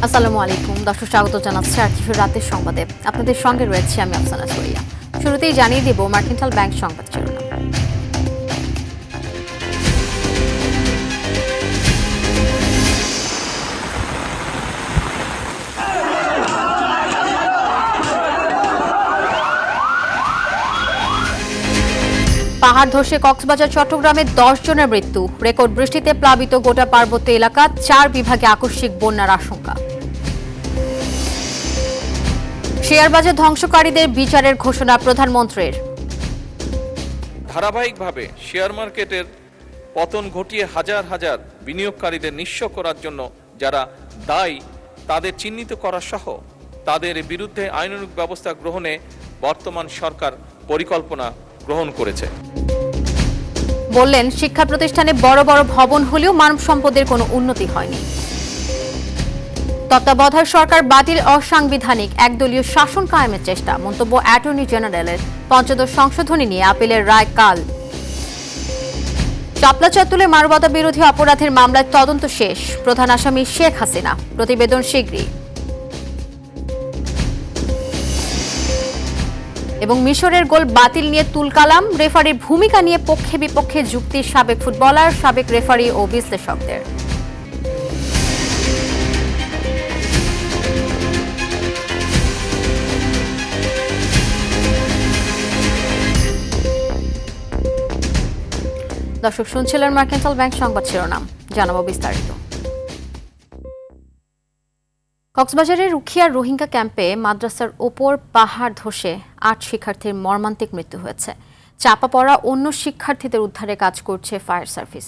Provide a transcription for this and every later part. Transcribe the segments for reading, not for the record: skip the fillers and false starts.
আসসালামু আলাইকুম দর্শক, স্বাগত জানাচ্ছি আর্টিফির রাতের সংবাদে। আপনাদের সঙ্গে রয়েছে আমি আফসানা সরিয়া। শুরুতেই জানিয়ে দেব মার্কেন্টাইল ব্যাংক সংবাদ শিরোনাম। পাহাড় ধসে কক্সবাজার চট্টগ্রামে 10 জনের মৃত্যু। রেকর্ড বৃষ্টিতে প্লাবিত গোটা পার্বত্য এলাকা, 4 বিভাগে আকস্মিক বন্যার আশঙ্কা। শেয়ার বাজার ধ্বংসকারীদের বিচারের ঘোষণা প্রধানমন্ত্রীর। ধারাবাহিকভাবে শেয়ার মার্কেটের পতন ঘটিয়ে হাজার হাজার বিনিয়োগকারীদের নিঃস্ব করার জন্য যারা দায়ী তাদের চিহ্নিত করা সহ তাদের বিরুদ্ধে আইনানুগ ব্যবস্থা গ্রহণে বর্তমান সরকার পরিকল্পনা গ্রহণ করেছে। বললেন, শিক্ষা প্রতিষ্ঠানে বড় বড় ভবন হলেও মানব সম্পদের কোনো উন্নতি হয়নি। তত্ত্বাবধায়ক সরকার বাতিল অসাংবিধানিক, একদলীয় শাসন কায়েমের চেষ্টা। মন্তব্য অ্যাটর্নি জেনারেলের। পঞ্চদশ সংশোধনী নিয়ে আপিলের রায় কাল। শাপলা চত্বরে মানবতা বিরোধী অপরাধের মামলায় তদন্ত শেষ। প্রধান আসামি শেখ হাসিনা। প্রতিবেদন শীঘ্রই। এবং মিশরের গোল বাতিল নিয়ে তুলকালাম। রেফারির ভূমিকা নিয়ে পক্ষে বিপক্ষে যুক্তি সাবেক ফুটবলার, সাবেক রেফারি ও বিশ্লেষকদের। দর্শক, শুনছিলেন মার্কেন্টাইল ব্যাংক সংবাদ শিরোনাম। জানাবো বিস্তারিত। কক্সবাজারের রুখিয়ার রোহিঙ্গা ক্যাম্পে মাদ্রাসার ওপর পাহাড় ধসে 8 শিক্ষার্থীর মর্মান্তিক মৃত্যু হয়েছে। চাপা পড়া অন্য শিক্ষার্থীদের উদ্ধারে কাজ করছে ফায়ার সার্ভিস।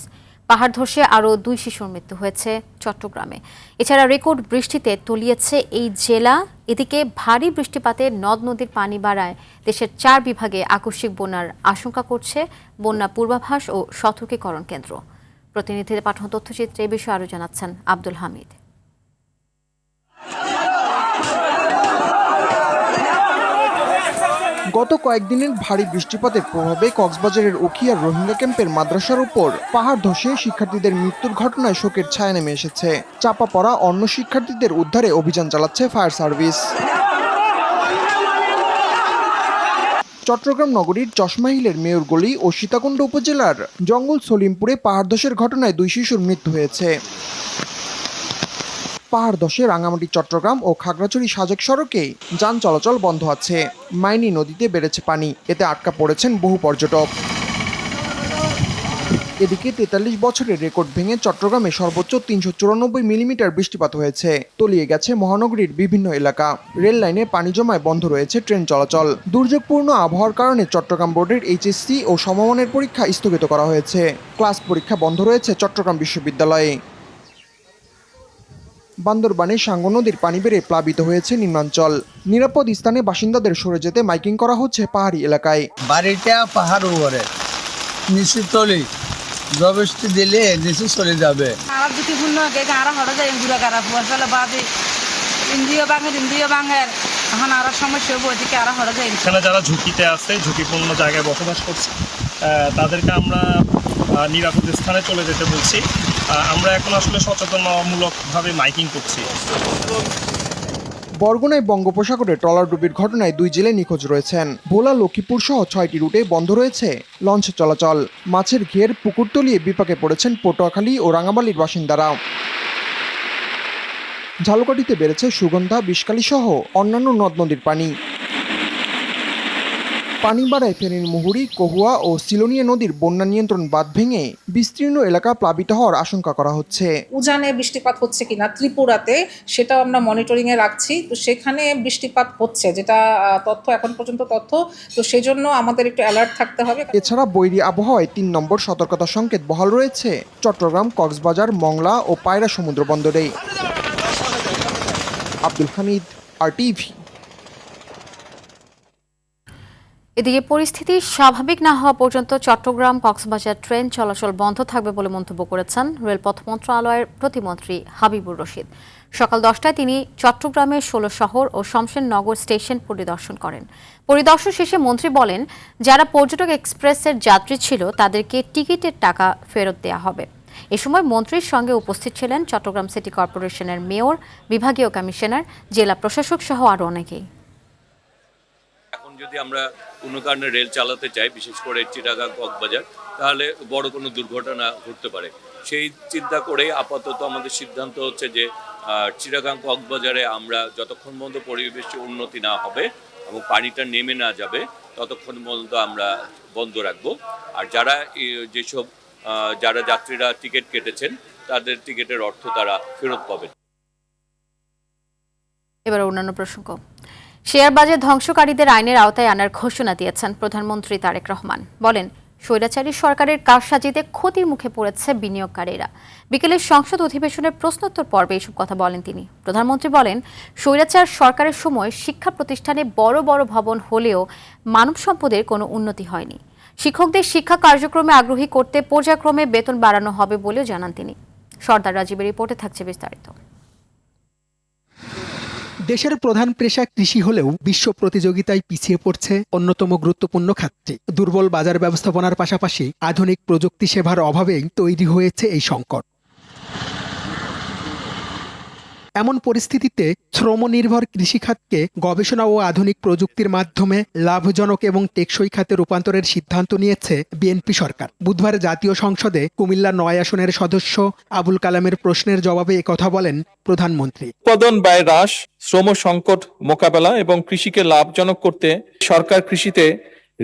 পাহাড় ধসে আরও 2 শিশুর মৃত্যু হয়েছে চট্টগ্রামে। এছাড়া রেকর্ড বৃষ্টিতে তলিয়েছে এই জেলা। এদিকে ভারী বৃষ্টিপাতে নদ নদীর পানি বাড়ায় দেশের 4 বিভাগে আকস্মিক বন্যার আশঙ্কা করছে বন্যা পূর্বাভাস ও সতর্কীকরণ কেন্দ্র। প্রতিনিধিদের পাঠানো তথ্যচিত্রে এ বিষয়ে আরও জানাচ্ছেন আব্দুল হামিদ। গত কয়েকদিনের ভারী বৃষ্টিপাতের প্রভাবে কক্সবাজারের উখিয়ার রোহিঙ্গা ক্যাম্পের মাদ্রাসার উপর পাহাড় ধসে শিক্ষার্থীদের মৃত্যুর ঘটনায় শোকের ছায়া নেমে এসেছে। চাপা পড়া অন্য শিক্ষার্থীদের উদ্ধারে অভিযান চালাচ্ছে ফায়ার সার্ভিস। চট্টগ্রাম নগরীর চশমাহিলের মেয়রগলি ও সীতাকুণ্ড উপজেলার জঙ্গল সলিমপুরে পাহাড় ধসের ঘটনায় 2 শিশুর মৃত্যু হয়েছে। পাহাড় ধসে রাঙামাটি চট্টগ্রাম ও খাগড়াছড়ি সাজেক সড়কে যান চলাচল বন্ধ আছে। মাইনী নদীতে বেড়েছে পানি, এতে আটকা পড়েছেন বহু পর্যটক। এদিকে 43 বছরের রেকর্ড ভেঙে চট্টগ্রামে সর্বোচ্চ 394 মিলিমিটার বৃষ্টিপাত হয়েছে। তলিয়ে গেছে মহানগরীর বিভিন্ন এলাকা। রেল লাইনে পানি জমায় বন্ধ রয়েছে ট্রেন চলাচল। দুর্যোগপূর্ণ আবহাওয়ার কারণে চট্টগ্রাম বোর্ডের এইচএসসি ও সমমানের পরীক্ষা স্থগিত করা হয়েছে। ক্লাস পরীক্ষা বন্ধ রয়েছে চট্টগ্রাম বিশ্ববিদ্যালয়ে। বান্দরবানে সাঙ্গু নদীর পানি বেড়ে প্লাবিত হয়েছে নিম্নাঞ্চল। নিরাপদ স্থানে বাসিন্দাদের সরে যেতে মাইকিং করা হচ্ছে পাহাড়ি এলাকায়। বাড়িটা পাহাড় উপরে, নিচু তলি, বৃষ্টি দিলে নিচু চলে যাবে। এখানে যারা ঝুঁকিতে আছে, ঝুঁকিপূর্ণ জায়গায় বসবাস করছে, তাদেরকে আমরা নিরাপদ স্থানে চলে যেতে বলছি। আমরা এখন আসলে সচেতনমূলকভাবে মাইকিং করছি। বরগুনায় বঙ্গোপসাগরে ট্রলারডুবির ঘটনায় 2 জেলে নিখোঁজ রয়েছেন। ভোলা, লক্ষ্মীপুর সহ 6টি রুটে বন্ধ রয়েছে লঞ্চ চলাচল। মাছের ঘের পুকুর তলিয়ে বিপাকে পড়েছেন পটুয়াখালী ও রাঙামাটির বাসিন্দারা। ঝালকাঠিতে বেড়েছে সুগন্ধা, বিষকালী সহ অন্যান্য নদ নদীর পানি। পানি বাড়ায় ফেনীর মুহুরী, কহুয়া ও সিলোনিয়া নদীর বন্যা নিয়ন্ত্রণ বাঁধ ভেঙে বিস্তীর্ণ এলাকা প্লাবিত হওয়ার আশঙ্কা করা হচ্ছে। উজানে বৃষ্টিপাত হচ্ছে কিনা ত্রিপুরাতে, সেটাও আমরা মনিটরিং এ রাখছি। তো সেখানে বৃষ্টিপাত হচ্ছে, যেটা তথ্য এখন পর্যন্ত তথ্য, তো সেজন্য আমাদের একটু অ্যালার্ট থাকতে হবে। এছাড়া বৈরী আবহাওয়ায় 3 নম্বর সতর্কতা সংকেত বহাল রয়েছে চট্টগ্রাম, কক্সবাজার, মংলা ও পায়রা সমুদ্র বন্দরে। আব্দুল হামিদ, RTV। এদিকে পরিস্থিতি স্বাভাবিক না হওয়া পর্যন্ত চট্টগ্রাম কক্সবাজার ট্রেন চলাচল বন্ধ থাকবে বলে মন্তব্য করেছেন রেলপথ মন্ত্রণালয়ের প্রতিমন্ত্রী হাবিবুর রশিদ। সকাল 10টায় তিনি চট্টগ্রামের 16 শহর ও শমশেরনগর স্টেশন পরিদর্শন করেন। পরিদর্শন শেষে মন্ত্রী বলেন, যারা পর্যটক এক্সপ্রেসের যাত্রী ছিল তাদেরকে টিকিটের টাকা ফেরত দেওয়া হবে। এ সময় মন্ত্রীর সঙ্গে উপস্থিত ছিলেন চট্টগ্রাম সিটি কর্পোরেশনের মেয়র, বিভাগীয় কমিশনার, জেলা প্রশাসক সহ আরও অনেকেই। এখন যদি আমরা কোনো কারণে রেল চালাতে চাই, বিশেষ করে চিটাগাং কক্সবাজার, তাহলে বড় কোনো দুর্ঘটনা ঘটতে পারে। সেই চিন্তা করে আপাতত আমাদের সিদ্ধান্ত হচ্ছে যে চিটাগাং কক্সবাজারে আমরা যতক্ষণ পর্যন্ত পরিবেশের উন্নতি না হবে এবং পানিটা নেমে না যাবে ততক্ষণ পর্যন্ত আমরা বন্ধ রাখবো। আর যারা যাত্রীরা টিকিট কেটেছেন তাদের টিকিটের অর্থ তারা ফেরত পাবেন। এবার অন্যান্য প্রসঙ্গ। শেয়ার বাজার ধ্বংসকারীদের আইনের আওতায় আনার ঘোষণা দিয়েছেন প্রধানমন্ত্রী তারেক রহমান। বলেন, স্বৈরাচারী সরকারের কারসাজিতে ক্ষতির মুখে পড়েছে বিনিয়োগকারীরা। বিকেলের সংসদ অধিবেশনের প্রশ্নোত্তর পর্বে এসব কথা বলেন তিনি। প্রধানমন্ত্রী বলেন, স্বৈরাচার সরকারের সময় শিক্ষা প্রতিষ্ঠানে বড় বড় ভবন হলেও মানব সম্পদের কোনো উন্নতি হয়নি। শিক্ষকদের শিক্ষা কার্যক্রমে আগ্রহী করতে পর্যায়ক্রমে বেতন বাড়ানো হবে বলেও জানান তিনি। সর্দার রাজীবের রিপোর্টে থাকছে বিস্তারিত। দেশের প্রধান পেশা কৃষি হলেও বিশ্ব প্রতিযোগিতায় পিছিয়ে পড়ছে অন্যতম গুরুত্বপূর্ণ খাতটি। দুর্বল বাজার ব্যবস্থাপনার পাশাপাশি আধুনিক প্রযুক্তি সেবার অভাবেই তৈরি হয়েছে এই সংকট। এমন পরিস্থিতিতে শ্রমনির্ভর কৃষিখাতকে গবেষণা ও আধুনিক প্রযুক্তির মাধ্যমে লাভজনক এবং টেকসই খাতে রূপান্তরের সিদ্ধান্ত নিয়েছে বিএনপি সরকার। বুধবার জাতীয় সংসদে কুমিল্লা ৯ আসনের সদস্য আবুল কালামের প্রশ্নের জবাবে একথা বলেন প্রধানমন্ত্রী। উৎপাদন ব্যয় হ্রাস, শ্রম সংকট মোকাবেলা এবং কৃষিকে লাভজনক করতে সরকার কৃষিতে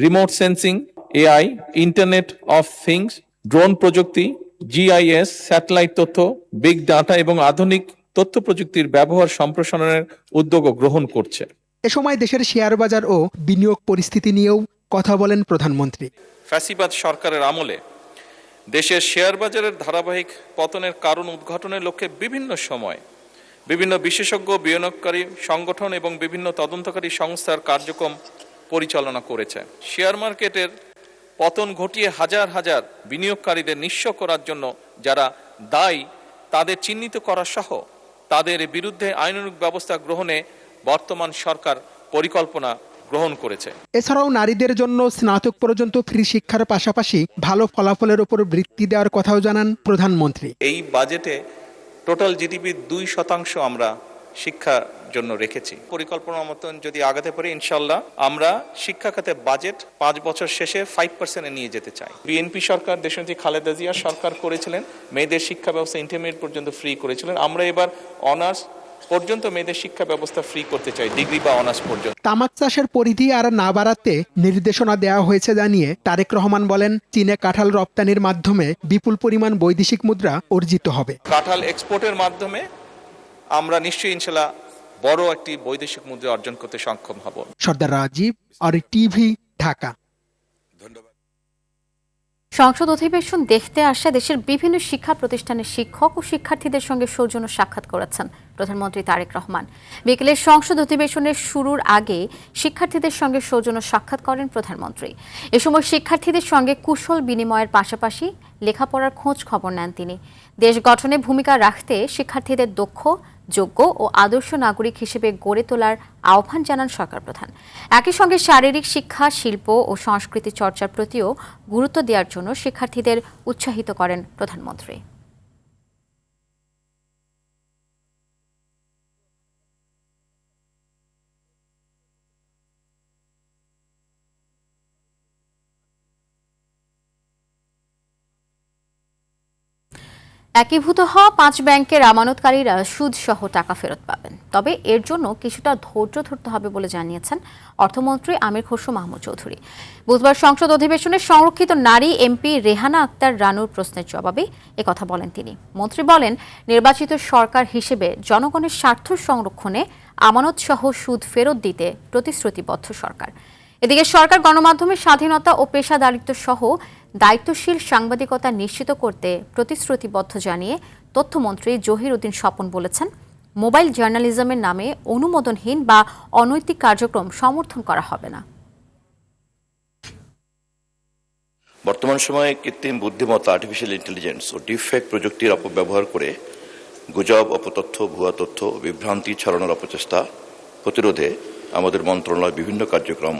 remote sensing, AI, internet of things, drone প্রযুক্তি, জিআইএস, স্যাটেলাইট তথ্য, বিগ ডাটা এবং আধুনিক তথ্য প্রযুক্তির ব্যবহার সম্প্রসারণের উদ্যোগ গ্রহণ করছে। এ সময় দেশের শেয়ার বাজার ও বিনিয়োগ পরিস্থিতি নিয়েও কথা বলেন প্রধানমন্ত্রী। ফ্যাসিবাদ সরকারের আমলে দেশের শেয়ার বাজারের ধারাবাহিক পতনের কারণ উদ্ঘাটনের লক্ষ্যে বিভিন্ন সময় বিভিন্ন বিশেষজ্ঞ, বিনিয়োগকারী সংগঠন এবং বিভিন্ন তদন্তকারী সংস্থার কার্যক্রম পরিচালনা করেছে। শেয়ার মার্কেটের পতন ঘটিয়ে হাজার হাজার বিনিয়োগকারীদের নিঃস্ব করার জন্য যারা দায়ী তাদের চিহ্নিত করা সহ তাদের বিরুদ্ধে আইনানুগ ব্যবস্থা গ্রহণে বর্তমান সরকার পরিকল্পনা গ্রহণ করেছে। এছাড়াও নারীদের জন্য স্নাতক পর্যন্ত ফ্রি শিক্ষার পাশাপাশি ভালো ফলাফলের উপর বৃত্তি দেওয়ার কথাও জানান প্রধানমন্ত্রী। এই বাজেটে টোটাল জিডিপির 2% আমরা শিক্ষার জন্য রেখেছি। পরিকল্পনা মতন যদি আগাতে পারি ইনশাল্লাহ আমরা শিক্ষা খাতে বাজেট 5 বছর শেষে 5% নিয়ে যেতে চাই। বিএনপি সরকার, দেশনেত্রী খালেদা জিয়া সরকার করেছিলেন, মেয়েদের শিক্ষা ব্যবস্থা ইন্টারমিডিয়েট পর্যন্ত ফ্রি করেছিলেন। আমরা এবার অনার্স পর্যন্ত মেয়েদের শিক্ষা ব্যবস্থা ফ্রি করতে চাই, ডিগ্রি বা অনার্স পর্যন্ত। তামাক চাষের পরিধি আর না বাড়াতে নির্দেশনা দেওয়া হয়েছে জানিয়ে তারেক রহমান বলেন, চীনে কাঁঠাল রপ্তানির মাধ্যমে বিপুল পরিমাণ বৈদেশিক মুদ্রা অর্জিত হবে। কাঁঠাল এক্সপোর্টের মাধ্যমে আমরা নিশ্চয়ই ইনশাল্লাহ বড় একটি বৈদেশিক মুদ্রা অর্জন করতে সক্ষম হব। সর্দার রাজীব, আর টিভি, ঢাকা। সংসদ অধিবেশন দেখতে আসা দেশের বিভিন্ন শিক্ষা প্রতিষ্ঠানের শিক্ষক ও শিক্ষার্থীদের সঙ্গে সৌজন্য সাক্ষাৎ করেছেন প্রধানমন্ত্রী তারেক রহমান। বিকেলে সংসদ অধিবেশনের শুরুর আগে শিক্ষার্থীদের সঙ্গে সৌজন্য সাক্ষাৎ করেন প্রধানমন্ত্রী। এ সময় শিক্ষার্থীদের সঙ্গে কুশল বিনিময়ের পাশাপাশি লেখাপড়ার খোঁজ খবর নেন তিনি। দেশ গঠনে ভূমিকা রাখতে শিক্ষার্থীদের দক্ষ, যোগ্য ও আদর্শ নাগরিক হিসেবে গড়ে তোলার আহ্বান জানান সরকার প্রধান। একই সঙ্গে শারীরিক শিক্ষা, শিল্প ও সংস্কৃতি চর্চার প্রতিও গুরুত্ব দেওয়ার জন্য শিক্ষার্থীদের উৎসাহিত করেন প্রধানমন্ত্রী। একীভূত হওয়া 5 ব্যাংকের আমানতকারীরা সুদসহ টাকা ফেরত পাবেন, তবে এর জন্য কিছুটা ধৈর্য ধরতে হবে বলে জানিয়েছেন অর্থমন্ত্রী আমির খসরু মাহমুদ চৌধুরী। বুধবার সংসদ অধিবেশনে সংরক্ষিত নারী এমপি রেহানা আক্তার রানুর প্রশ্নের জবাবে একথা বলেন তিনি। মন্ত্রী বলেন, নির্বাচিত সরকার হিসেবে জনগণের স্বার্থ সংরক্ষণে আমানতসহ সুদ ফেরত দিতে প্রতিশ্রুতিবদ্ধ সরকার। এদিকে সরকার গণমাধ্যমের স্বাধীনতা ও পেশাদারিত্ব সহ দায়িত্বশীল সাংবাদিকতা নিশ্চিত করতে প্রতিশ্রুতিবদ্ধ জানিয়ে তথ্যমন্ত্রী জহির উদ্দিন স্বপন বলেছেন, মোবাইল জার্নালিজমের নামে অনুমোদনহীন বা অনৈতিক কার্যক্রম সমর্থন করা হবে না। বর্তমান সময়ে কৃত্রিম বুদ্ধিমত্তা, আর্টিফিশিয়াল ইন্টেলিজেন্স ও ডিপফেক প্রযুক্তির অপব্যবহার করে গুজব, অপতথ্য, ভুয়া তথ্য, বিভ্রান্তি ছড়ানোর অপচেষ্টা প্রতিরোধে আমাদের মন্ত্রণালয় বিভিন্ন কার্যক্রম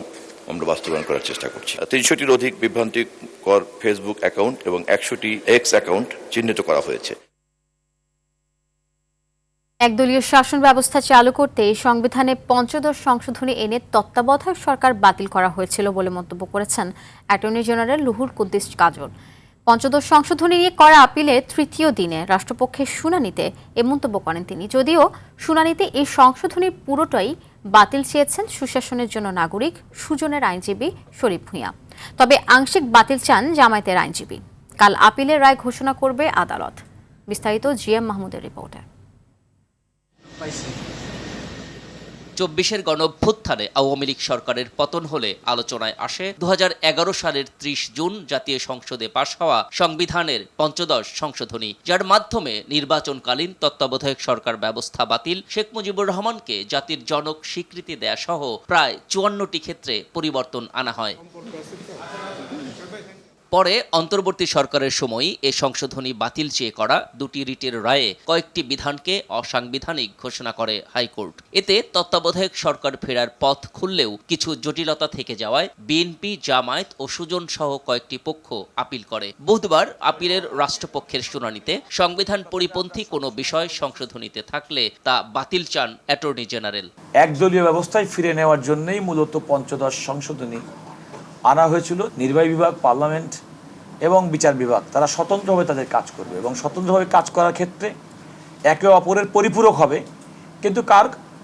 আমরা বাস্তবায়ন করার চেষ্টা করছি। 300টির অধিক বিভ্রান্তিকর ফেসবুক অ্যাকাউন্ট এবং 100টি এক্স অ্যাকাউন্ট চিহ্নিত করা হয়েছে। একদলীয় শাসন ব্যবস্থা চালু করতে সংবিধানে পঞ্চদশ সংশোধনী এনে তত্ত্বাবধায়ক সরকার বাতিল করা হয়েছিল বলে মন্তব্য করেছেন অ্যাটর্নি জেনারেল লুহুর কুদ্দিস কাজল। পঞ্চদশ সংশোধনী নিয়ে করা আপিলে তৃতীয় দিনে রাষ্ট্রপক্ষের শুনানিতে এ মন্তব্য করেন তিনি। যদিও শুনানিতে এই সংশোধনীর পুরোটাই বাতিল চেয়েছেন সুশাসনের জন্য নাগরিক সুজনের আইনজীবী শরীফ ভূঁইয়া, তবে আংশিক বাতিল চান জামায়াতের আইনজীবী। কাল আপিলের রায় ঘোষণা করবে আদালত। বিস্তারিত জিএম মাহমুদের রিপোর্টে। 24-এর গণঅভ্যুত্থানে আওয়ামী লীগ সরকারের পতন হলে আলোচনায় আসে 2011 সালের 30 জুন জাতীয় সংসদে পাশ হওয়া সংবিধানের পঞ্চদশ সংশোধনী, যার মাধ্যমে নির্বাচনকালীন তত্ত্বাবধায়ক সরকার ব্যবস্থা বাতিল, শেখ মুজিবুর রহমানকে জাতির জনক স্বীকৃতি দেয়া সহ প্রায় 54টি ক্ষেত্রে পরিবর্তন আনা হয়। পরে অন্তর্বর্তী সরকারের সময়ই এ সংশোধনী বাতিল চেয়ে করা দুটি রিটের রায়ে কয়েকটি বিধানকে অসাংবিধানিক ঘোষণা করে হাইকোর্ট। এতে তত্ত্বাবধায়ক সরকার ফেরার পথ খুললেও কিছু জটিলতা থেকে যাওয়ায় বিএনপি, জামায়াত ও সুজন সহ কয়েকটি পক্ষ আপিল করে। বুধবার আপিলের রাষ্ট্রপক্ষের শুনানিতে সংবিধান পরিপন্থী কোনো বিষয় সংশোধনীতে থাকলে তা বাতিল চান অ্যাটর্নি জেনারেল। একদলীয় ব্যবস্থায় ফিরে নেওয়ার জন্যই মূলত পঞ্চদশ সংশোধনী আনা হয়েছিল। নির্বাহী বিভাগ, পার্লামেন্ট এবং বিচার বিভাগ তারা স্বতন্ত্রভাবে তাদের কাজ করবে এবং স্বতন্ত্রভাবে কাজ করার ক্ষেত্রে একে অপরের পরিপূরক হবে, কিন্তু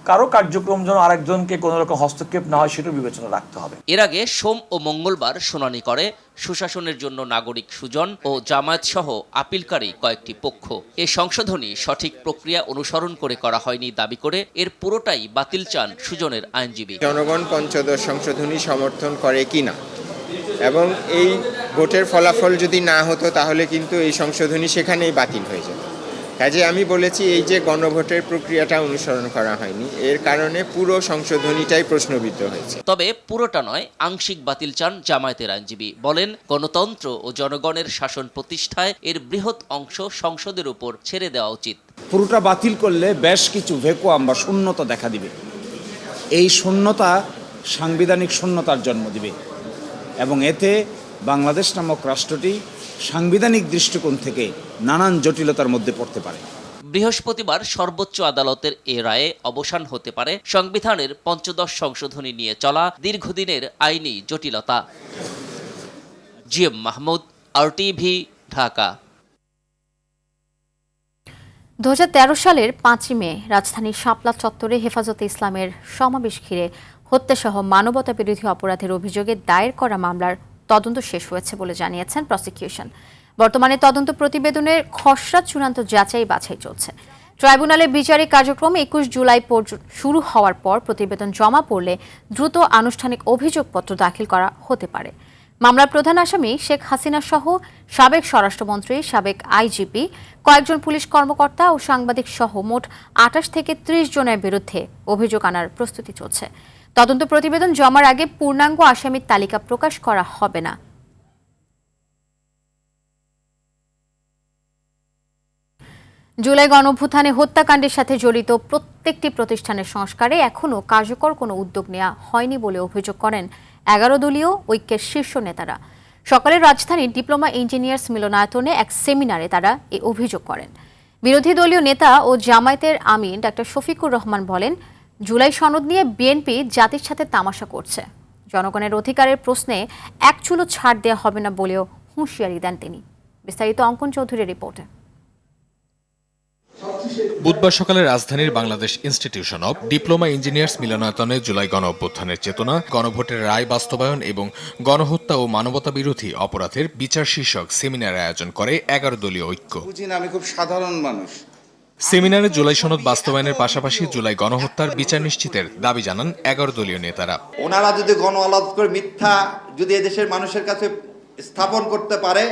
কারো কার্যক্রম যেন আরেকজনকে কোনো রকম হস্তক্ষেপ না হয় সেটা বিবেচনা রাখতে হবে। এর আগে সোম ও মঙ্গলবার শুনানি করে সুশাসনের জন্য নাগরিক সুজন ও জামায়াত সহ আপিলকারী কয়েকটি পক্ষ। এ সংশোধনী সঠিক প্রক্রিয়া অনুসরণ করে করা হয়নি দাবি করে এর পুরোটাই বাতিল চান সুজনের আইনজীবী। জনগণ পঞ্চদশ সংশোধনী সমর্থন করে কিনা এবং এই ভোটের ফলাফল যদি না হতো তাহলে কিন্তু এই সংশোধনী সেখানেই বাতিল হয়ে যেত। কাজে আমি বলেছি এই যে গণভোটের প্রক্রিয়াটা অনুসরণ করা হয়নি, এর কারণে পুরো সংশোধনীটাই প্রশ্নবিদ্ধ হয়েছে। তবে পুরোটা নয়, আংশিক বাতিল চান জামায়াতের আইনজীবী। বলেন, গণতন্ত্র ও জনগণের শাসন প্রতিষ্ঠায় এর বৃহৎ অংশ সংসদের উপর ছেড়ে দেওয়া উচিত। পুরোটা বাতিল করলে বেশ কিছু ভ্যাকুয়াম বা শূন্যতা দেখা দিবে। এই শূন্যতা সাংবিধানিক শূন্যতার জন্ম দিবে এবং এতে বাংলাদেশ নামক রাষ্ট্রটি সাংবিধানিক দৃষ্টিকোণ থেকে নানান জটিলতার মধ্যে পড়তে পারে। বৃহস্পতিবার সর্বোচ্চ আদালতের এ রায়ে অবসান হতে পারে সংবিধানের পঞ্চদশ সংশোধনী নিয়ে চলা দীর্ঘদিনের আইনি জটিলতা। GM Mahmud, RTV, Dhaka. 2013 সালের 5 মে রাজধানীর শাপলা চত্বরে হেফাজতে ইসলামের সমাবেশ ঘিরে হত্যাসহ মানবতা বিরোধী অপরাধের অভিযোগে দায়ের করা মামলার তদন্ত শেষ হয়েছে বলে জানিয়েছেন প্রসিকিউশন। বর্তমানে তদন্ত প্রতিবেদনের খসড়া চূড়ান্ত যাচাই বাছাই চলছে। ট্রাইব্যুনালের বিচারিক কার্যক্রম 21 জুলাই শুরু হওয়ার পর প্রতিবেদন জমা পড়লে দ্রুত আনুষ্ঠানিক অভিযোগপত্র দাখিল করা হতে পারে। মামলার প্রধান আসামি শেখ হাসিনা সহ সাবেক স্বরাষ্ট্রমন্ত্রী, সাবেক আইজিপি, কয়েকজন পুলিশ কর্মকর্তা ও সাংবাদিক সহ মোট 28 থেকে 30 জনের বিরুদ্ধে অভিযোগ আনার প্রস্তুতি চলছে। তদন্ত প্রতিবেদন জমার আগে পূর্ণাঙ্গ আসামির তালিকা প্রকাশ করা হবে না। জুলাই গণঅভ্যুত্থানে হত্যাকাণ্ডের সাথে জড়িত প্রত্যেকটি প্রতিষ্ঠানের সংস্কারে এখনও কার্যকর কোনো উদ্যোগ নেওয়া হয়নি বলে অভিযোগ করেন 11 দলীয় ঐক্যের শীর্ষ নেতারা। সকালে রাজধানীর ডিপ্লোমা ইঞ্জিনিয়ার্স মিলনায়তনে এক সেমিনারে তারা এই অভিযোগ করেন। বিরোধী দলীয় নেতা ও জামায়াতের আমির ডক্টর শফিকুর রহমান বলেন, জুলাই সনদ নিয়ে বিএনপি জাতির সাথে তামাশা করছে। জনগণের অধিকারের প্রশ্নে এক চুলো ছাড় দেওয়া হবে না বলেও হুঁশিয়ারি দেন তিনি। বিস্তারিত অঙ্কন চৌধুরীর রিপোর্টে। বুধবার সকালে রাজধানীর Bangladesh institution of diploma engineers মিলনায়তনে জুলাই গণ অভ্যুত্থানের চেতনা, গণভোটের রায় বাস্তবায়ন এবং গণহত্যা ও মানবতা বিরোধী অপরাধের বিচার শীর্ষক সেমিনার আয়োজন করে 11 দলীয় ঐক্য। আমি খুব সাধারণ মানুষ। সেমিনারে জুলাই সনদ বাস্তবায়নের পাশাপাশি জুলাই গণহত্যার বিচার নিশ্চিতের দাবি জানান 11 দলীয় নেতারা। ওনারা যদি গণ আদালত করে মিথ্যা যদি এদেশের মানুষের কাছে স্থাপন করতে পারে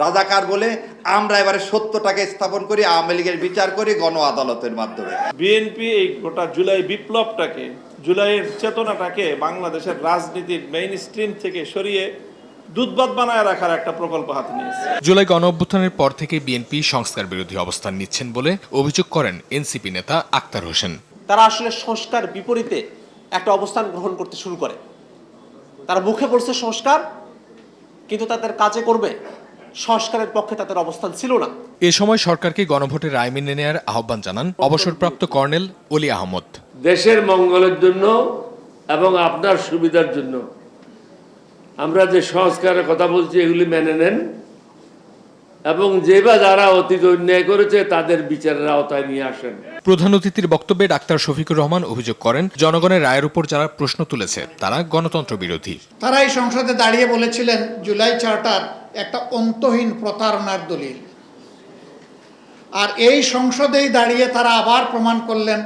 রাজাকার বলে, আমরা এবারে সত্যটাকে স্থাপন করি, আওয়ামী লীগের বিচার করি গণ আদালতের মাধ্যমে। বিএনপি এই গোটা জুলাই বিপ্লবটাকে, জুলাইয়ের চেতনাটাকে বাংলাদেশের রাজনীতির মেইন স্ট্রিম থেকে সরিয়ে দুধবাত বানায় রাখার একটা প্রকল্প হাতে নিয়েছে। জুলাই গণ অভ্যুত্থানের পর থেকে বিএনপি সংস্কার বিরোধী অবস্থান নিচ্ছেন বলে অভিযোগ করেন এনসিপি নেতা আক্তার হোসেন। তারা আসলে সংস্কার বিপরীতে একটা অবস্থান গ্রহণ করতে শুরু করে তারা মুখে বলছে সংস্কার, কিন্তু তাদের কাজে করবে সংস্কারের পক্ষে তাদের অবস্থান ছিল না। এ সময় সরকারকে গণভোটের রায় মেনে নেয়ার আহ্বান জানান অবসরপ্রাপ্ত কর্নেল অলি আহমদ। দেশের মঙ্গলের জন্য এবং আপনার সুবিধার জন্য আমরা যে সংস্কারের কথা বলছি এগুলি মেনে নেন এবং যারা অতীত অন্যায় করেছে তাদের বিচারের আওতায় নিয়ে আসেন। প্রধান অতিথির বক্তব্যে ডাক্তার শফিকুর রহমান অভিযোগ করেন, জনগণের রায়ের উপর যারা প্রশ্ন তুলেছে তারা গণতন্ত্র বিরোধী। তারা এই সংসদে দাঁড়িয়ে বলেছিলেন জুলাই চার্টার একটা অন্তহীন প্রতারণার দলিল, আর এই সংসদেই দাঁড়িয়ে তারা আবার প্রমাণ করলেন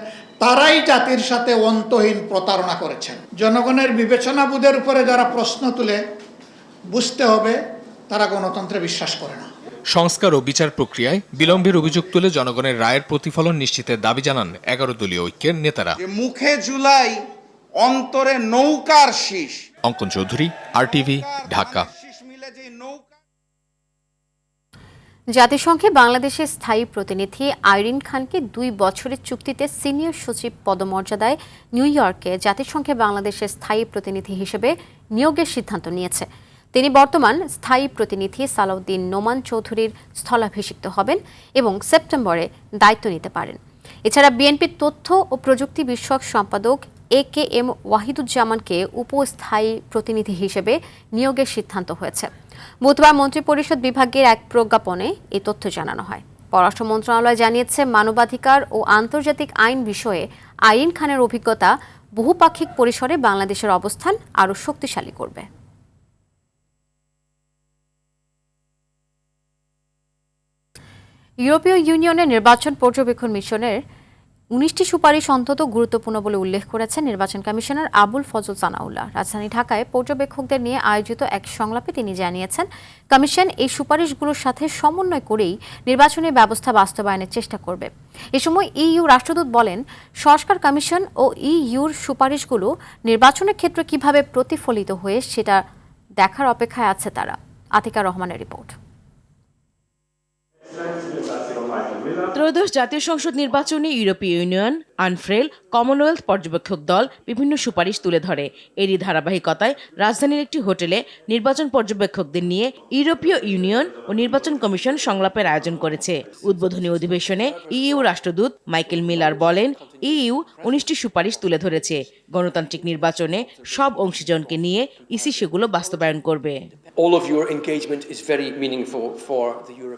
তারাই জাতির সাথে অন্তহীন প্রতারণা করেছেন। জনগণের বিবেচনাবোধের উপরে যারা প্রশ্ন তুলে, বুঝতে হবে তারা গণতন্ত্রে বিশ্বাস করে না। সংস্কার ও বিচার প্রক্রিয়ায় বিলম্বের অভিযোগ তুলে জনগণের রায়ের প্রতিফলন নিশ্চিতের দাবি জানান 11 দলীয় ঐক্যের নেতারা। মুখে জুলাই, অন্তরে নৌকার শীষ। অঙ্কন চৌধুরী, RTV, ঢাকা। জাতিসংঘে বাংলাদেশের স্থায়ী প্রতিনিধি আইরিন খানকে 2 বছরের চুক্তিতে সিনিয়র সচিব পদমর্যাদায় নিউ ইয়র্কে জাতিসংঘে বাংলাদেশের স্থায়ী প্রতিনিধি হিসেবে নিয়োগের সিদ্ধান্ত নিয়েছে। তিনি বর্তমান স্থায়ী প্রতিনিধি সালাউদ্দিন নোমান চৌধুরীর স্থলাভিষিক্ত হবেন এবং সেপ্টেম্বরে দায়িত্ব নিতে পারেন। এছাড়া বিএনপির তথ্য ও প্রযুক্তি বিষয়ক সম্পাদক AKM ওয়াহিদুজ্জামানকে উপস্থায়ী প্রতিনিধি হিসেবে নিয়োগের সিদ্ধান্ত হয়েছে। বুধবার মন্ত্রিপরিষদ বিভাগের এক প্রজ্ঞাপনে এই তথ্য জানানো হয়। পররাষ্ট্র মন্ত্রণালয় জানিয়েছে, মানবাধিকার ও আন্তর্জাতিক আইন বিষয়ে আইরিন খানের অভিজ্ঞতা বহুপাক্ষিক পরিসরে বাংলাদেশের অবস্থান আরও শক্তিশালী করবে। ইউরোপীয় ইউনিয়নের নির্বাচন পর্যবেক্ষণ মিশনের 19টি সুপারিশ অন্তত গুরুত্বপূর্ণ বলে উল্লেখ করেছেন নির্বাচন কমিশনার আবুল ফজল সানাউল্লাহ। রাজধানী ঢাকায় পর্যবেক্ষকদের নিয়ে আয়োজিত এক সংলাপে তিনি জানিয়েছেন, কমিশন এই সুপারিশগুলোর সাথে সমন্বয় করেই নির্বাচনী ব্যবস্থা বাস্তবায়নের চেষ্টা করবে। এ সময় ইইউ রাষ্ট্রদূত বলেন, সংস্কার কমিশন ও ইইউর সুপারিশগুলো নির্বাচনের ক্ষেত্রে কিভাবে প্রতিফলিত হয়ে সেটা দেখার অপেক্ষায় আছে তারা। আতিকা রহমানের রিপোর্ট। ত্রয়োদশ জাতীয় সংসদ নির্বাচনে ইউরোপীয় ইউনিয়ন, আনফ্রেল, কমনওয়েলথ পর্যবেক্ষক দল বিভিন্ন সুপারিশ তুলে ধরে। এরই ধারাবাহিকতায় রাজধানীর একটি হোটেলে নির্বাচন পর্যবেক্ষকদের নিয়ে ইউরোপীয় ইউনিয়ন ও নির্বাচন কমিশন সংলাপের আয়োজন করেছে। উদ্বোধনী অধিবেশনে ইইউ রাষ্ট্রদূত মাইকেল মিলার বলেন, ইইউ 19টি সুপারিশ তুলে ধরেছে। গণতান্ত্রিক নির্বাচনে সব অংশীজনকে নিয়ে ইসি সেগুলো বাস্তবায়ন করবে।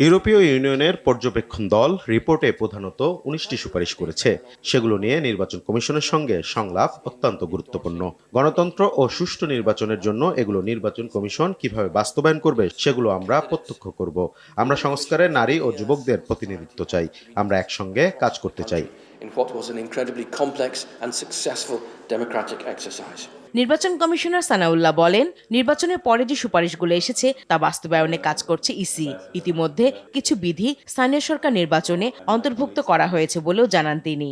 ইউরোপীয় ইউনিয়নের পর্যবেক্ষণ দল রিপোর্টে প্রধানত 19টি সুপারিশ করেছে। সেগুলো নিয়ে নির্বাচন কমিশনের সঙ্গে সংলাপ অত্যন্ত গুরুত্বপূর্ণ। গণতন্ত্র ও সুষ্ঠু নির্বাচনের জন্য এগুলো নির্বাচন কমিশন কিভাবে বাস্তবায়ন করবে সেগুলো আমরা প্রত্যক্ষ করব। আমরা সংস্কারে নারী ও যুবকদের প্রতিনিধিত্ব চাই। আমরা একসঙ্গে কাজ করতে চাই। নির্বাচন কমিশনার সানাউল্লাহ বলেন, নির্বাচনের পরে যে সুপারিশগুলো এসেছে তা বাস্তবায়নে কাজ করছে ইসি। ইতিমধ্যে কিছু বিধি স্থানীয় সরকার নির্বাচনে অন্তর্ভুক্ত করা হয়েছে বলেও জানান তিনি।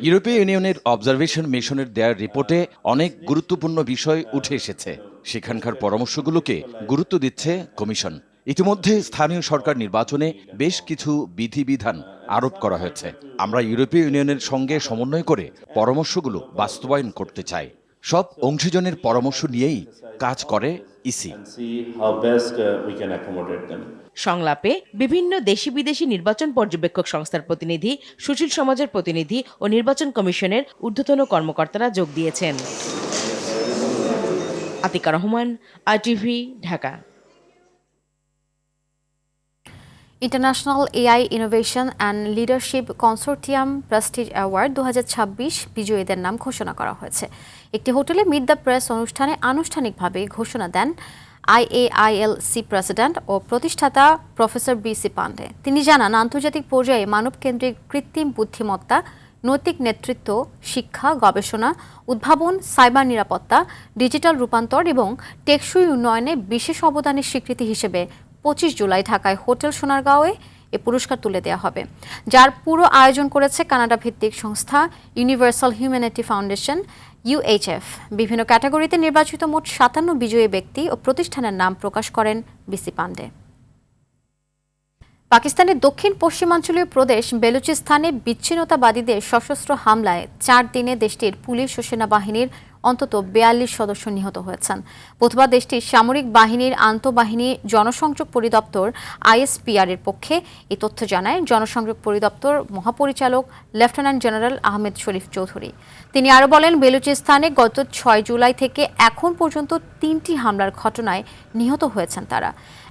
ইউরোপীয় ইউনিয়নের অবজারভেশন মিশনের দেওয়ার রিপোর্টে অনেক গুরুত্বপূর্ণ বিষয় উঠে এসেছে। সেখানকার পরামর্শগুলোকে গুরুত্ব দিচ্ছে কমিশন। ইতিমধ্যে স্থানীয় সরকার নির্বাচনে বেশ কিছু বিধিবিধান আরোপ করা হয়েছে। আমরা ইউরোপীয় ইউনিয়নের সঙ্গে সমন্বয় করে পরামর্শগুলো বাস্তবায়ন করতে চাই। সব অংশীজনের পরামর্শ নিয়েই কাজ করে ইসি। সংলাপে বিভিন্ন দেশি বিদেশি নির্বাচন পর্যবেক্ষক সংস্থার প্রতিনিধি, সুশীল সমাজের প্রতিনিধি ও নির্বাচন কমিশনের ঊর্ধ্বতন কর্মকর্তারা যোগ দিয়েছেন। Atika Rahman, RTV, Dhaka. International AI innovation and leadership consortium Prestige award 2026 বিজয়ীদের নাম ঘোষণা করা হয়েছে। একটি হোটেলে মিট দ্য প্রেস অনুষ্ঠানে আনুষ্ঠানিকভাবে ঘোষণা দেন IAILC প্রেসিডেন্ট ও প্রতিষ্ঠাতা প্রফেসর BC পান্ডে। তিনি জানান, আন্তর্জাতিক পর্যায়ে মানবকেন্দ্রিক কৃত্রিম বুদ্ধিমত্তা, নৈতিক নেতৃত্ব, শিক্ষা, গবেষণা, উদ্ভাবন, সাইবার নিরাপত্তা, ডিজিটাল রূপান্তর এবং টেকসই উন্নয়নে বিশেষ অবদানের স্বীকৃতি হিসেবে 25 জুলাই ঢাকায় হোটেল সোনারগাঁওয়ে এ পুরস্কার তুলে দেওয়া হবে, যার পুরো আয়োজন করেছে কানাডা ভিত্তিক সংস্থা ইউনিভার্সাল হিউম্যানিটি ফাউন্ডেশন UHF। বিভিন্ন ক্যাটাগরিতে নির্বাচিত মোট 57 বিজয়ী ব্যক্তি ও প্রতিষ্ঠানের নাম প্রকাশ করেন BC পান্ডে। পাকিস্তানের দক্ষিণ পশ্চিমাঞ্চলীয় প্রদেশ বেলুচিস্তানে বিচ্ছিন্নতাবাদীদের সশস্ত্র হামলায় 4 দিনে দেশটির পুলিশ ও সেনাবাহিনীর অন্তত 42 সদস্য নিহত হয়েছেন। বুধবার দেশটির সামরিক বাহিনীর আন্তঃবাহিনী জনসংযোগ পরিদপ্তর ISPR এর পক্ষে এই তথ্য জানায় জনসংযোগ পরিদপ্তর মহাপরিচালক লেফটেন্যান্ট জেনারেল আহমেদ শরীফ চৌধুরী। তিনি আরও বলেন, বেলুচিস্তানে গত 6 জুলাই থেকে এখন পর্যন্ত 3টি হামলার ঘটনায় নিহত হয়েছেন তারা।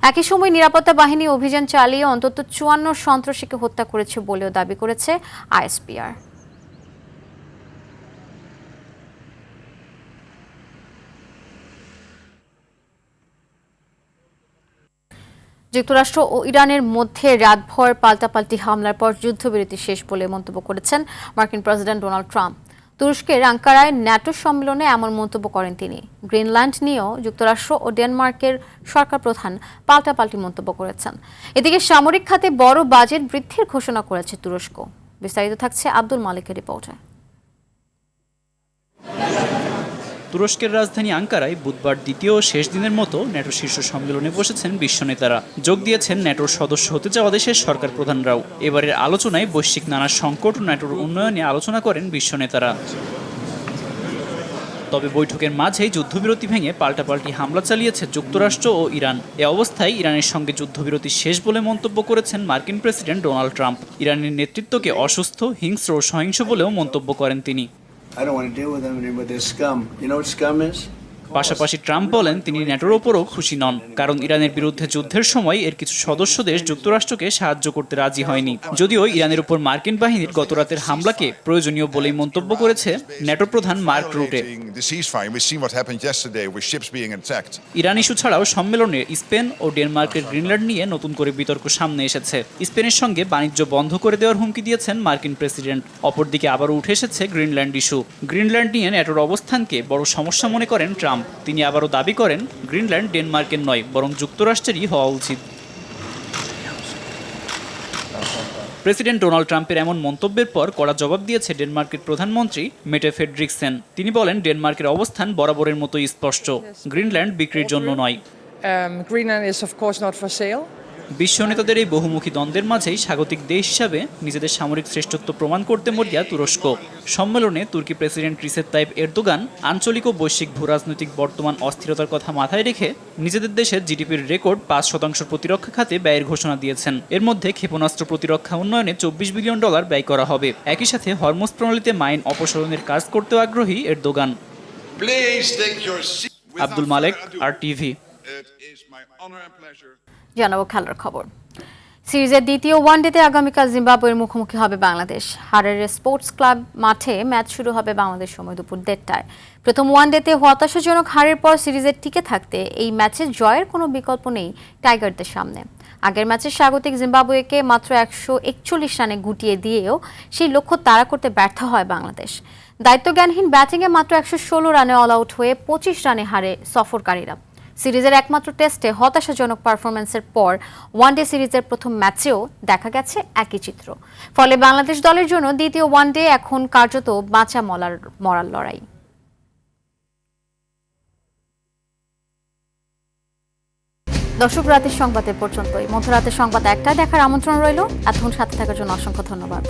একই সময় নিরাপত্তা বাহিনী অভিযান চালিয়ে অন্তত 54 সন্ত্রাসীকে হত্যা করেছে বলেও দাবি করেছে ISPR। যুক্তরাষ্ট্র ও ইরানের মধ্যে রাতভর পাল্টাপাল্টি হামলার পর যুদ্ধবিরতি শেষ বলে মন্তব্য করেছেন মার্কিন প্রেসিডেন্ট ডোনাল্ড ট্রাম্প। তুরস্কের আঙ্কারায় ন্যাটো সম্মেলনে এমন মন্তব্য করেন তিনি। গ্রিনল্যান্ড নিয়েও যুক্তরাষ্ট্র ও ডেনমার্কের সরকার প্রধান পাল্টাপাল্টি মন্তব্য করেছেন। এদিকে সামরিক খাতে বড় বাজেট বৃদ্ধির ঘোষণা করেছে তুরস্ক। বিস্তারিত থাকছে আব্দুল মালিকের রিপোর্টে। তুরস্কের রাজধানী আঙ্কারায় বুধবার দ্বিতীয় ও শেষ দিনের মতো ন্যাটো শীর্ষ সম্মেলনে বসেছেন বিশ্ব নেতারা। যোগ দিয়েছেন ন্যাটোর সদস্য হতে যাওয়া দেশের সরকার প্রধানরাও। এবারের আলোচনায় বৈশ্বিক নানা সংকট ও ন্যাটোর উন্নয়নে আলোচনা করেন বিশ্ব নেতারা। তবে বৈঠকের মাঝেই যুদ্ধবিরতি ভেঙে পাল্টাপাল্টি হামলা চালিয়েছে যুক্তরাষ্ট্র ও ইরান। এ অবস্থায় ইরানের সঙ্গে যুদ্ধবিরতি শেষ বলে মন্তব্য করেছেন মার্কিন প্রেসিডেন্ট ডোনাল্ড ট্রাম্প। ইরানের নেতৃত্বকে অসুস্থ, হিংস্র ও সহিংস বলেও মন্তব্য করেন তিনি। পাশাপাশি ট্রাম্প বলেন, তিনি ন্যাটোর ওপরও খুশি নন, কারণ ইরানের বিরুদ্ধে যুদ্ধের সময় এর কিছু সদস্য দেশ যুক্তরাষ্ট্রকে সাহায্য করতে রাজি হয়নি। যদিও ইরানের উপর মার্কিন বাহিনীর গতরাতের হামলাকে প্রয়োজনীয় বলেই মন্তব্য করেছে ন্যাটো প্রধান মার্ক রুটে। ইরান ইস্যু ছাড়াও সম্মেলনে স্পেন ও ডেনমার্কের গ্রিনল্যান্ড নিয়ে নতুন করে বিতর্ক সামনে এসেছে। স্পেনের সঙ্গে বাণিজ্য বন্ধ করে দেওয়ার হুমকি দিয়েছেন মার্কিন প্রেসিডেন্ট। অপরদিকে আবারও উঠে এসেছে গ্রিনল্যান্ড ইস্যু। গ্রিনল্যান্ড নিয়ে ন্যাটোর অবস্থানকে বড় সমস্যা মনে করেন ট্রাম্প। তিনি আবারও দাবি করেন, গ্রিনল্যান্ড ডেনমার্কের নয়, বরং যুক্তরাষ্ট্রেরই হওয়া উচিত। প্রেসিডেন্ট ডোনাল্ড ট্রাম্পের এমন মন্তব্যের পর কড়া জবাব দিয়েছে ডেনমার্কের প্রধানমন্ত্রী মেটে ফ্রেডরিকসেন। তিনি বলেন, ডেনমার্কের অবস্থান বরাবরের মতোই স্পষ্ট, গ্রিনল্যান্ড বিক্রির জন্য নয়। বিশ্ব নেতাদের এই বহুমুখী দ্বন্দ্বের মাঝেই স্বাগতিক দেশ হিসাবে নিজেদের সামরিক শ্রেষ্ঠত্ব প্রমাণ করতে মরিয়া তুরস্ক। সম্মেলনে তুর্কি প্রেসিডেন্ট রিসেপ তাইপ এরদোগান আঞ্চলিক ও বৈশ্বিক ভূরাজনৈতিক বর্তমান অস্থিরতার কথা মাথায় রেখে নিজেদের দেশের জিডিপির রেকর্ড 5% প্রতিরক্ষা খাতে ব্যয়ের ঘোষণা দিয়েছেন। এর মধ্যে ক্ষেপণাস্ত্র প্রতিরক্ষা উন্নয়নে $24 বিলিয়ন ব্যয় করা হবে। একই সাথে হরমুজ প্রণালীতে মাইন অপসারণের কাজ করতেও আগ্রহী এরদোগান। আব্দুল মালেক, RTV। জানাবো খেলার খবর। সিরিজের দ্বিতীয় ওয়ানডেতে আগামীকাল জিম্বাবুয়ের মুখোমুখি হবে বাংলাদেশ। হারারে স্পোর্টস ক্লাব মাঠে ম্যাচ শুরু হবে বাংলাদেশ সময় দুপুর 1:30টায়। প্রথম ওয়ানডেতে হতাশাজনক হারের পর সিরিজের টিকে থাকতে এই ম্যাচে জয়ের কোনো বিকল্প নেই টাইগারদের সামনে। আগের ম্যাচে স্বাগতিক জিম্বাবুয়েকে মাত্র 141 রানে গুটিয়ে দিয়েও সেই লক্ষ্য তাড়া করতে ব্যর্থ হয় বাংলাদেশ। দায়িত্বজ্ঞানহীন ব্যাটিংয়ে মাত্র 116 রানে অল আউট হয়ে 25 রানে হারে সফরকারীরা। সিরিজের একমাত্র টেস্টে হতাশাজনক পারফরম্যান্সের পর ওয়ানডে সিরিজের প্রথম ম্যাচেও দেখা গেছে একই চিত্র। ফলে বাংলাদেশ দলের জন্য দ্বিতীয় ওয়ানডে এখন কার্যত বাঁচা মরার লড়াই। দর্শক, রাতের সংবাদে পর্যন্তই। মধ্যরাতের সংবাদ 1টায় দেখার আমন্ত্রণ রইল। এতক্ষণ সাথে থাকার জন্য অসংখ্য ধন্যবাদ।